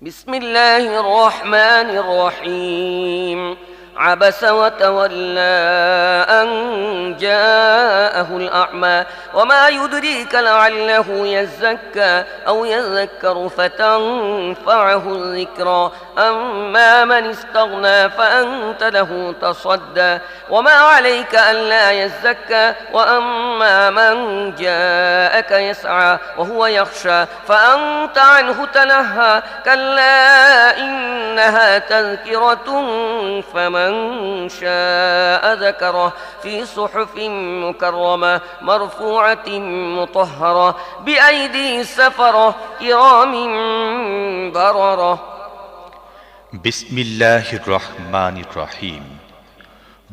بسم الله الرحمن الرحيم عبس وتولى أن جاءه الأعمى وما يدريك لعله يزكى أو يذكر فتنفعه الذكرى أما من استغنى فأنت له تصدى وما عليك ألا يزكى وأما من جاءك يسعى وهو يخشى فأنت عنه تلهى كلا إنها تذكرة فمن شاء ذكره في صحف مكرمة مرفوعة مطهرة بأيدي سفرة كرام بررة বিসমিল্লাহির রহমানির রহিম।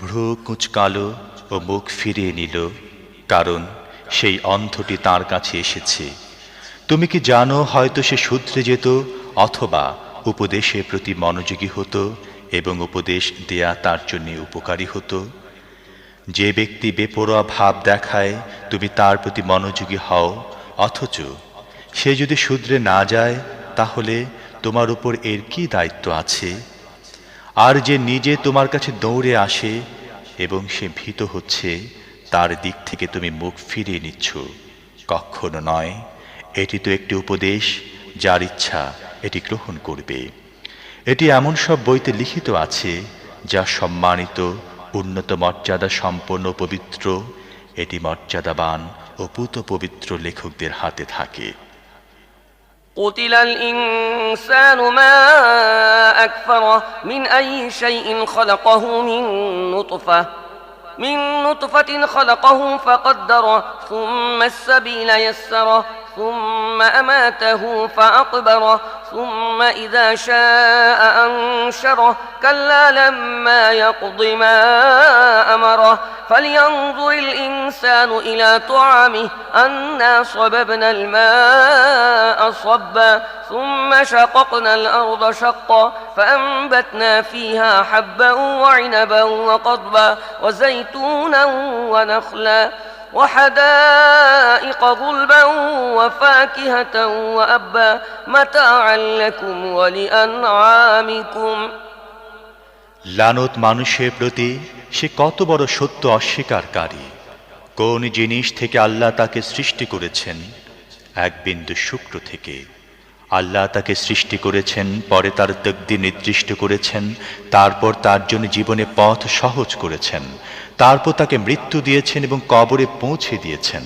ভ্রু কুঁচকালো ও মুখ ফিরিয়ে নিল, কারণ সেই অন্ধটি তার কাছে এসেছে। তুমি কি জানো, হয়তো সে শুধরে যেত অথবা উপদেশের প্রতি মনোযোগী হতো এবং উপদেশ দেয়া তার জন্য উপকারী হতো। যে ব্যক্তি বেপরোয়া ভাব দেখায় তুমি তার প্রতি মনোযোগী হও, অথচ সে যদি শুধরে না যায়, তাহলে তোমার উপর এর কি দায়িত্ব আছে? আর যে নিজে তোমার কাছে দৌড়ে আসে এবং সে ভীত হচ্ছে, তার দিক থেকে তুমি মুখ ফিরিয়ে নিচ্ছ, কখনো নয়। এটি তো একটি উপদেশ, যার ইচ্ছা এটি গ্রহণ করবে। এটি এমন সব বইতে লিখিত আছে যা সম্মানিত, উন্নত মর্যাদা সম্পন্ন পবিত্র। এটি মর্যাদাবান ও পূত পবিত্র লেখকদের হাতে থাকে। قتل الإنسان ما أكفره من أي شيء خلقه من نطفة خلقه فقدره ثم السبيل يسره ثم أماته فأقبره ثم إذا شاء أنشره كلا لما يقض ما أمره فلينظر الإنسان إلى طعامه أنا صببنا الماء صبا ثم شققنا الأرض شقا فأنبتنا فيها حبا وعنبا وقضبا وزيتونا ونخلا وحدائق غلبا وفاكهة وأبا متاعا لكم ولأنعامكم। লানত মানুষের প্রতি, সে কত বড় সত্য অস্বীকারী। কোন জিনিস থেকে আল্লাহ তাকে সৃষ্টি করেছেন? এক বিন্দু শুক্র থেকে। আল্লাহ তাকে সৃষ্টি করেছেন, পরে তার তকদির নির্দিষ্ট করেছেন, তারপর তার জন্য জীবনে পথ সহজ করেছেন, তারপর তাকে মৃত্যু দিয়েছেন এবং কবরে পৌঁছে দিয়েছেন।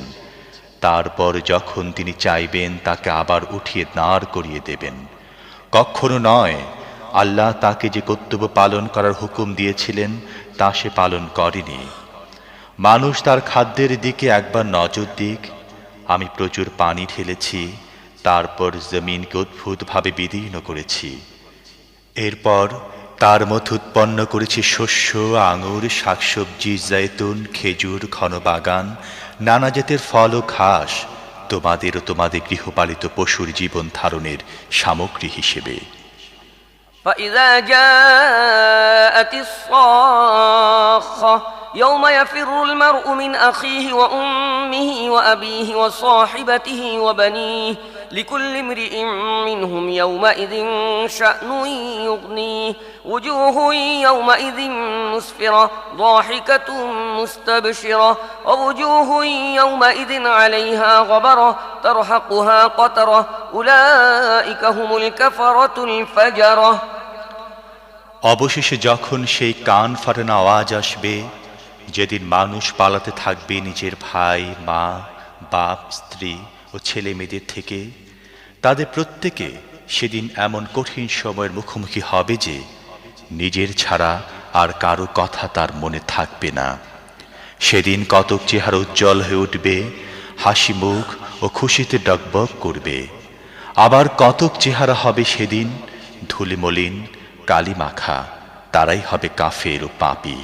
তারপর যখন তিনি চাইবেন তাকে আবার উঠিয়ে দাঁড় করিয়ে দেবেন। কখনো নয়। আল্লাহ তাকে যে কর্তব্য পালন করার হুকুম দিয়েছিলেন তা সে পালন করেনি। মানুষ তার খাদ্যের দিকে একবার নজর দিক। আমি প্রচুর পানি ঢেলেছি, তারপর জমিনকে অদ্ভুতভাবে বিদীর্ণ করেছি। এরপর তার মধ্যে উৎপন্ন করেছি শস্য, আঙুর, শাকসবজি, জৈতুন, খেজুর, ঘন বাগান, নানা জাতের ফল ও ঘাস, তোমাদের ও তোমাদের গৃহপালিত পশুর জীবন ধারণের সামগ্রী হিসেবে। فإذا جاءت الصاخة يوم يفر المرء من أخيه وأمه وأبيه وصاحبته وبنيه لكل امرئ منهم يومئذ شأن يغنيه وجوه يومئذ مسفرة ضاحكة مستبشرة ووجوه يومئذ عليها غبرة ترهقها قترة أولئك هم الكفرة الفجرة। অবশেষে যখন সেই কান ফাটানো আওয়াজ আসবে, যেদিন মানুষ পালাতে থাকবে নিজের ভাই, মা, বাপ, স্ত্রী ও ছেলে মেয়েদের থেকে, তাদের প্রত্যেকে সেদিন এমন কঠিন সময়ের মুখোমুখি হবে যে নিজের ছাড়া আর কারো কথা তার মনে থাকবে না। সেদিন কতক চেহারা উজ্জ্বল হয়ে উঠবে, হাসি মুখ ও খুশিতে ডগবগ করবে। আবার কতক চেহারা হবে সেদিন ধুলিমলিন, কালি মাখা, তারাই হবে কাফের ও পাপী।